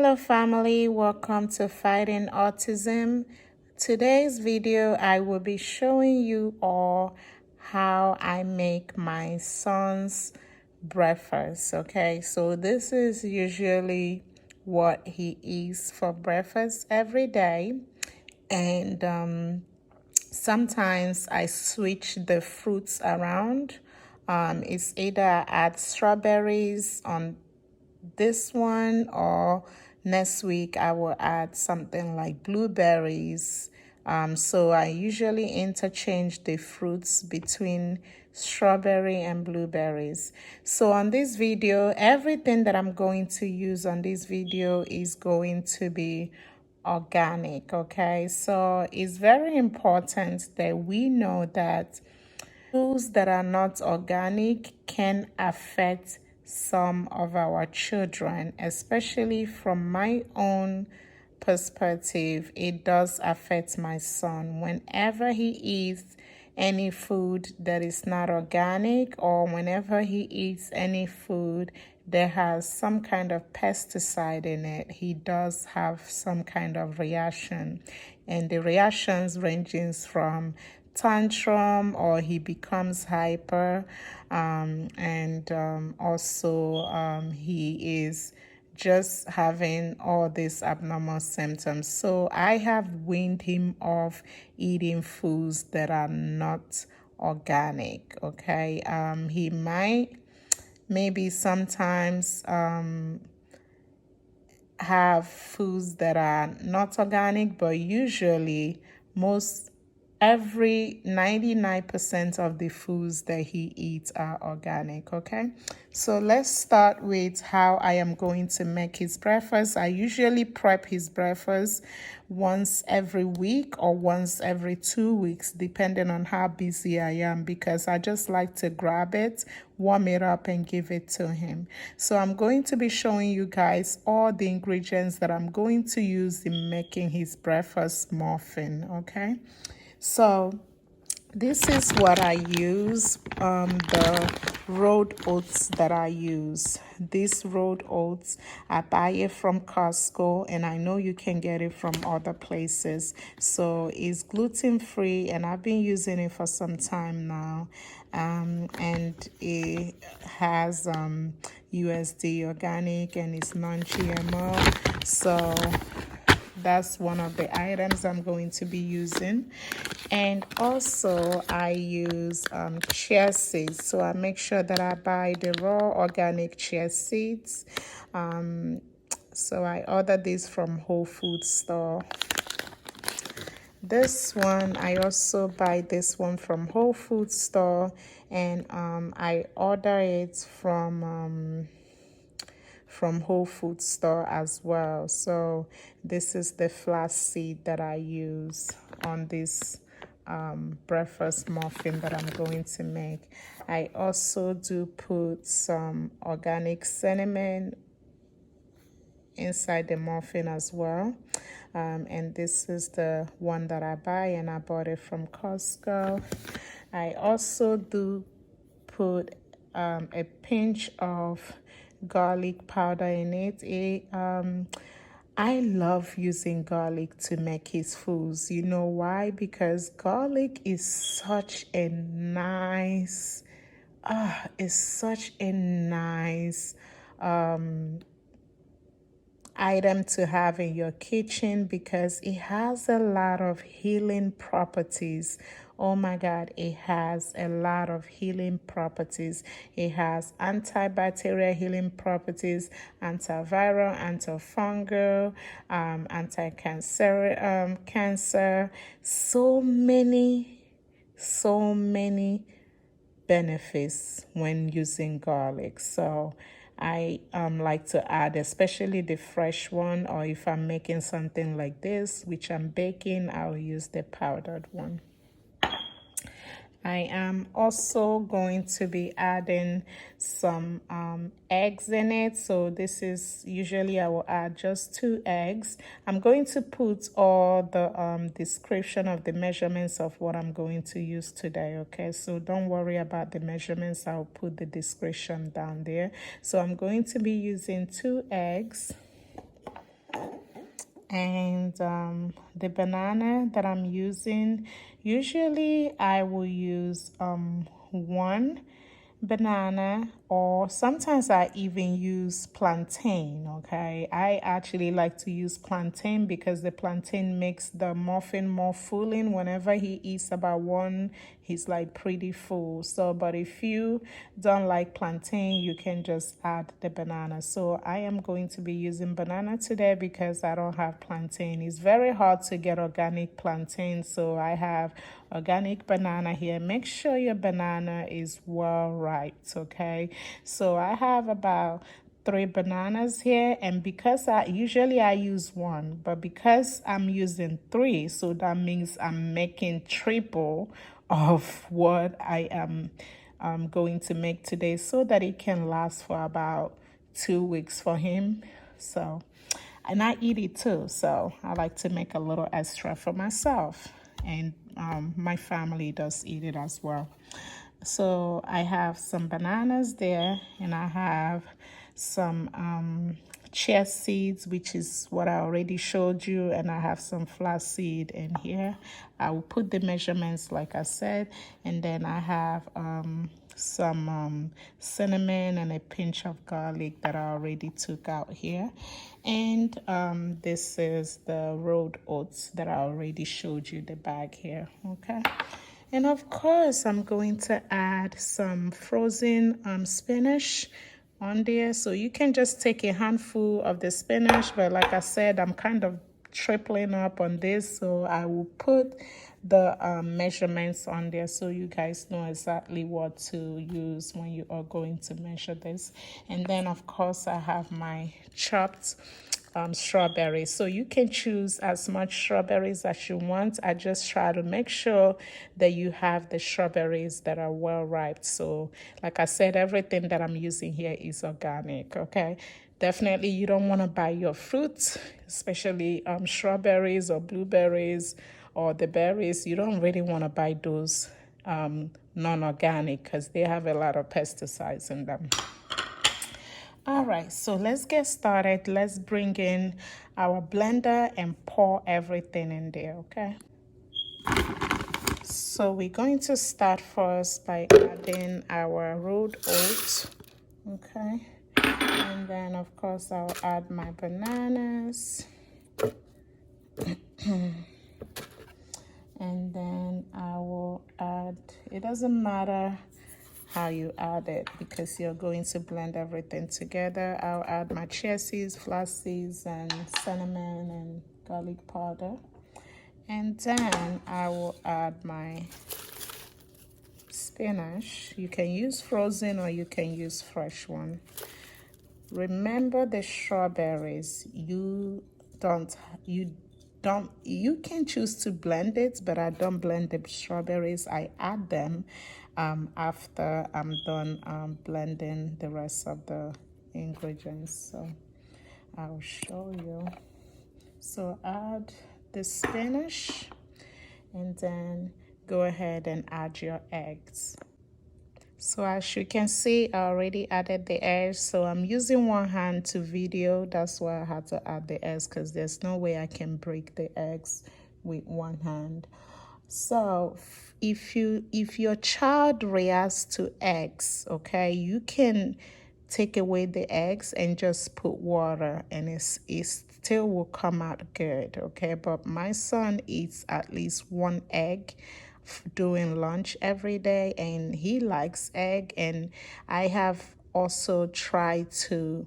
Hello family, welcome to Fighting Autism. Today's video I will be showing you all how I make my son's breakfast. Okay, so this is usually what he eats for breakfast every day, and sometimes I switch the fruits around. It's either I add strawberries on this one, or next week I will add something like blueberries. So I usually interchange the fruits between strawberry and blueberries. So on this video, everything that I'm going to use on this video is going to be organic. Okay, so it's very important that we know that foods that are not organic can affect some of our children, especially from my own perspective. It does affect my son. Whenever he eats any food that is not organic, or whenever he eats any food that has some kind of pesticide in it, he does have some kind of reaction. And the reactions ranges from tantrum, or he becomes hyper, and also he is just having all these abnormal symptoms. So I have weaned him off eating foods that are not organic. Okay, he might maybe sometimes have foods that are not organic, but usually most every 99% of the foods that he eats are organic. Okay, so let's start with how I am going to make his breakfast. I usually prep his breakfast once every week or once every 2 weeks, depending on how busy I am, because I just like to grab it, warm it up, and give it to him. So I'm going to be showing you guys all the ingredients that I'm going to use in making his breakfast muffin. Okay, so this is what I use, the rolled oats that I use. This rolled oats, I buy it from Costco, and I know you can get it from other places. So it's gluten-free, and I've been using it for some time now. And it has USD organic, and it's non-GMO. So that's one of the items I'm going to be using. And also I use chia seeds. So I make sure that I buy the raw organic chia seeds. So I order this from Whole Foods store. This one, I also buy this one from Whole Foods store, and I order it from Whole Foods store as well. So this is the flax seed that I use on this breakfast muffin that I'm going to make. I also do put some organic cinnamon inside the muffin as well. And this is the one that I buy, and I bought it from Costco. I also do put a pinch of garlic powder in it. I love using garlic to make his foods. You know why? Because garlic is such a nice item to have in your kitchen, because it has a lot of healing properties. Oh my God, it has a lot of healing properties. It has antibacterial healing properties, antiviral, antifungal, anti-cancer, cancer. So many benefits when using garlic. So I like to add, especially the fresh one, or if I'm making something like this, which I'm baking, I'll use the powdered one. I am also going to be adding some eggs in it. So this is usually I will add just 2 eggs. I'm going to put all the description of the measurements of what I'm going to use today. Okay, so don't worry about the measurements. I'll put the description down there. So I'm going to be using 2 eggs. And the banana that I'm using, usually I will use one banana, or sometimes I even use plantain. Okay, I actually like to use plantain because the plantain makes the muffin more filling. Whenever he eats about one, he's like pretty full. So but if you don't like plantain, you can just add the banana. So I am going to be using banana today because I don't have plantain. It's very hard to get organic plantain, so I have organic banana here. Make sure your banana is well ripe, okay? So I have about 3 bananas here, and because I usually use one, but because I'm using 3, so that means I'm making triple of what I am going to make today, so that it can last for about 2 weeks for him. So, and I eat it too, so I like to make a little extra for myself, and my family does eat it as well. So I have some bananas there, and I have some chia seeds, which is what I already showed you, and I have some flaxseed in here. I will put the measurements like I said, and then I have some cinnamon and a pinch of garlic that I already took out here. And this is the rolled oats that I already showed you the bag here, okay? And of course, I'm going to add some frozen spinach on there. So you can just take a handful of the spinach, but like I said, I'm kind of tripling up on this, so I will put the measurements on there so you guys know exactly what to use when you are going to measure this. And then of course I have my chopped strawberries, so you can choose as much strawberries as you want. I just try to make sure that you have the strawberries that are well ripe. So like I said, everything that I'm using here is organic, okay? Definitely you don't want to buy your fruits, especially strawberries or blueberries or the berries. You don't really want to buy those non-organic because they have a lot of pesticides in them. All right, so let's get started. Let's bring in our blender and pour everything in there, okay? So we're going to start first by adding our rolled oats, okay? And then of course I'll add my bananas. And then I will add, it doesn't matter how you add it because you're going to blend everything together. I'll add my chia seeds, flax seeds, and cinnamon and garlic powder. And then I will add my spinach. You can use frozen or you can use fresh one. Remember the strawberries. You can choose to blend it, but I don't blend the strawberries. I add them after I'm done blending the rest of the ingredients. So I'll show you. So add the spinach and then go ahead and add your eggs. So as you can see, I already added the eggs. So I'm using one hand to video. That's why I had to add the eggs, because there's no way I can break the eggs with one hand. So if your child reacts to eggs, okay, you can take away the eggs and just put water, and it still will come out good, okay? But my son eats at least 1 egg during lunch every day, and he likes egg. And I have also tried to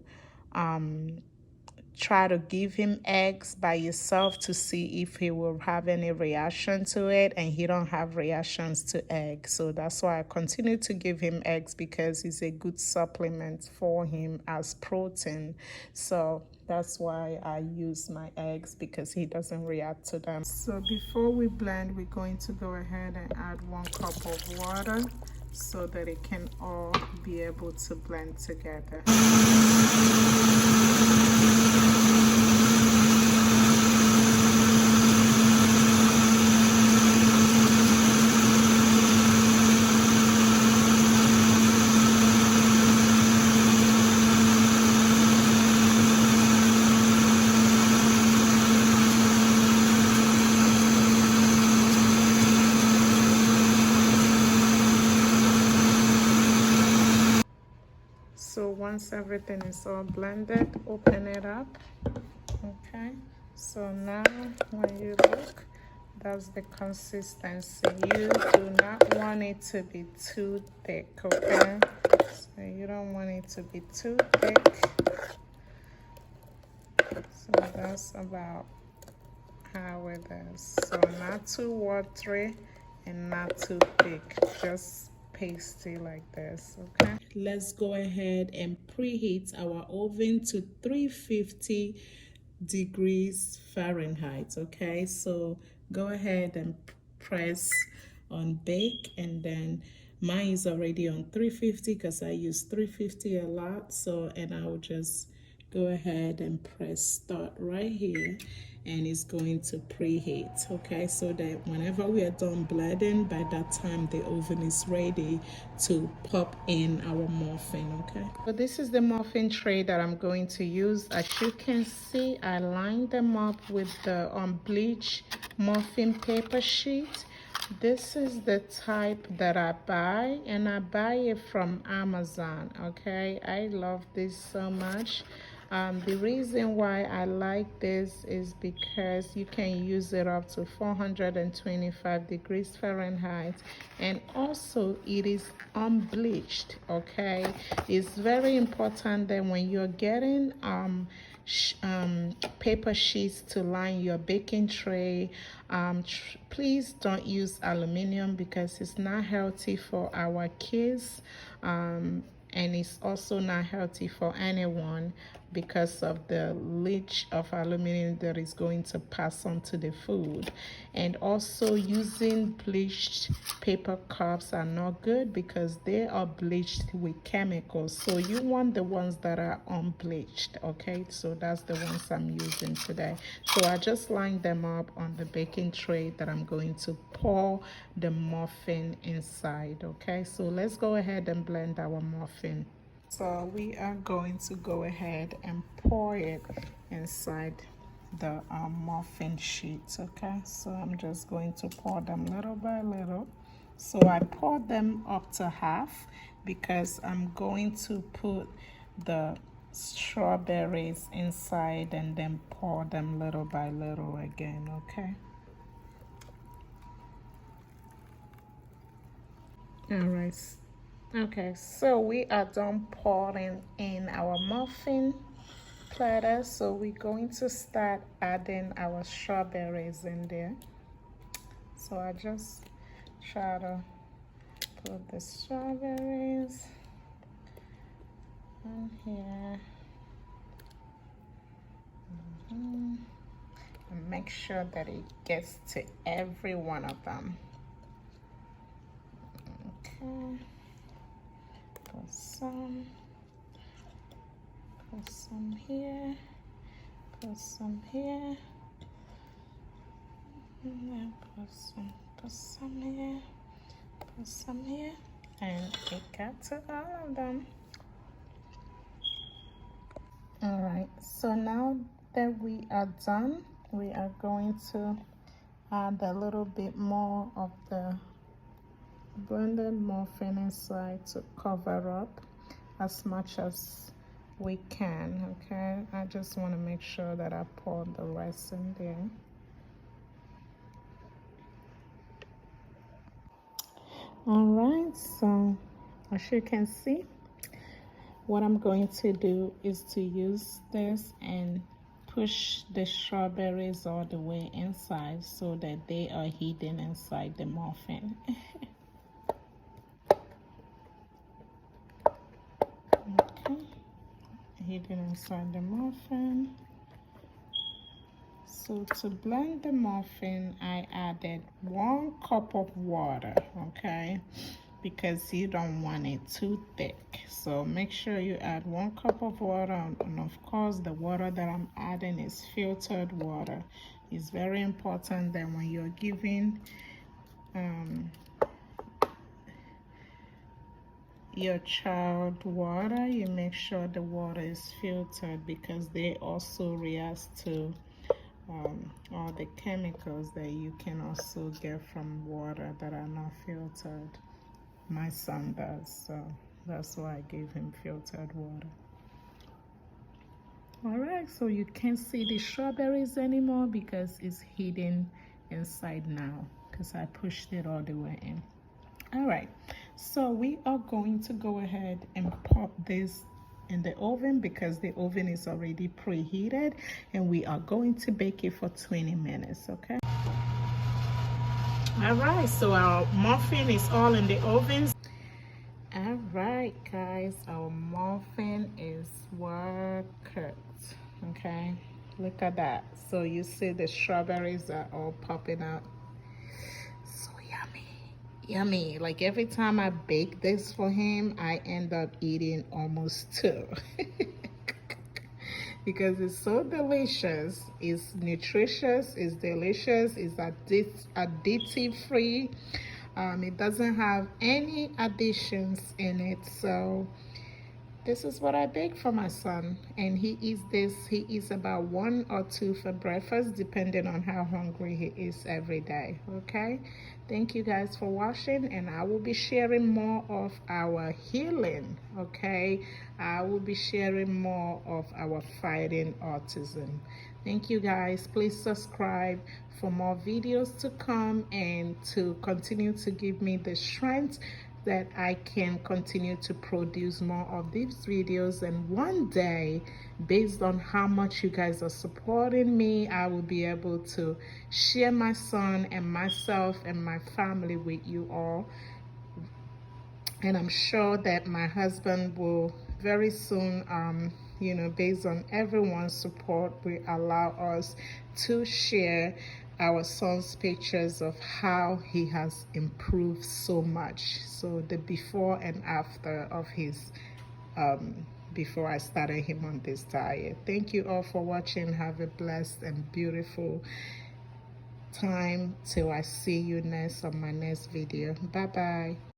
give him eggs by itself to see if he will have any reaction to it, and he don't have reactions to eggs. So that's why I continue to give him eggs, because it's a good supplement for him as protein. So that's why I use my eggs, because he doesn't react to them. So before we blend, we're going to go ahead and add 1 cup of water so that it can all be able to blend together. once everything is all blended, open it up. Okay, so now when you look, that's the consistency. You do not want it to be too thick, okay? So you don't want it to be too thick. So that's about how it is. So not too watery and not too thick, just pasty like this. Okay, let's go ahead and preheat our oven to 350 degrees Fahrenheit. Okay, so go ahead and press on bake, and then mine is already on 350 because I use 350 a lot. So, and I will just go ahead and press start right here, and it's going to preheat. Okay, so that whenever we are done blending, by that time the oven is ready to pop in our muffin. Okay, so this is the muffin tray that I'm going to use. As you can see, I lined them up with the bleach muffin paper sheet. This is the type that I buy, and I buy it from Amazon. Okay, I love this so much. The reason why I like this is because you can use it up to 425 degrees Fahrenheit, and also it is unbleached. Okay, it's very important that when you're getting paper sheets to line your baking tray, please don't use aluminum because it's not healthy for our kids, and it's also not healthy for anyone because of the leach of aluminum that is going to pass on to the food. And also, using bleached paper cups are not good because they are bleached with chemicals. So you want the ones that are unbleached. Okay, so that's the ones I'm using today. So I just lined them up on the baking tray that I'm going to pour the muffin inside. Okay, so let's go ahead and blend our muffin. So we are going to go ahead and pour it inside the muffin sheets. Okay, so I'm just going to pour them little by little. So I poured them up to half because I'm going to put the strawberries inside and then pour them little by little again. Okay, all right. Okay, so we are done pouring in our muffin platter. So we're going to start adding our strawberries in there. So I just try to put the strawberries in here. And make sure that it gets to every one of them. Okay. Put some here, put some here, and then put some here, put some here, and it got to all of them. All right, so now that we are done, we are going to add a little bit more of the blended muffin inside to cover up as much as we can. Okay, I just want to make sure that I pour the rest in there. All right, so as you can see, what I'm going to do is to use this and push the strawberries all the way inside so that they are hidden inside the muffin. Okay, hidden inside the muffin. So to blend the muffin, I added 1 cup of water, okay, because you don't want it too thick. So make sure you add 1 cup of water, and of course the water that I'm adding is filtered water. It's very important that when you're giving your child water, you make sure the water is filtered because they also react to all the chemicals that you can also get from water that are not filtered. My son does, so that's why I gave him filtered water. All right, so you can't see the strawberries anymore because it's hidden inside now because I pushed it all the way in. All right, so we are going to go ahead and pop this in the oven because the oven is already preheated, and we are going to bake it for 20 minutes, okay? All right, so our muffin is all in the oven. All right, guys, our muffin is well cooked, okay? Look at that. So you see the strawberries are all popping out. So yummy, yummy. Like every time I bake this for him, I end up eating almost two. Because it's so delicious, it's nutritious, it's delicious, it's additive free. It doesn't have any additions in it. So this is what I bake for my son, and he eats this. He eats about 1 or 2 for breakfast, depending on how hungry he is every day. Okay, thank you guys for watching, and I will be sharing more of our healing. Okay, I will be sharing more of our fighting autism. Thank you guys. Please subscribe for more videos to come and to continue to give me the strength that I can continue to produce more of these videos. And one day, based on how much you guys are supporting me, I will be able to share my son and myself and my family with you all. And I'm sure that my husband will very soon, based on everyone's support, will allow us to share our son's pictures of how he has improved so much. So the before and after of his, before I started him on this diet. Thank you all for watching. Have a blessed and beautiful time till I see you next on my next video. Bye bye.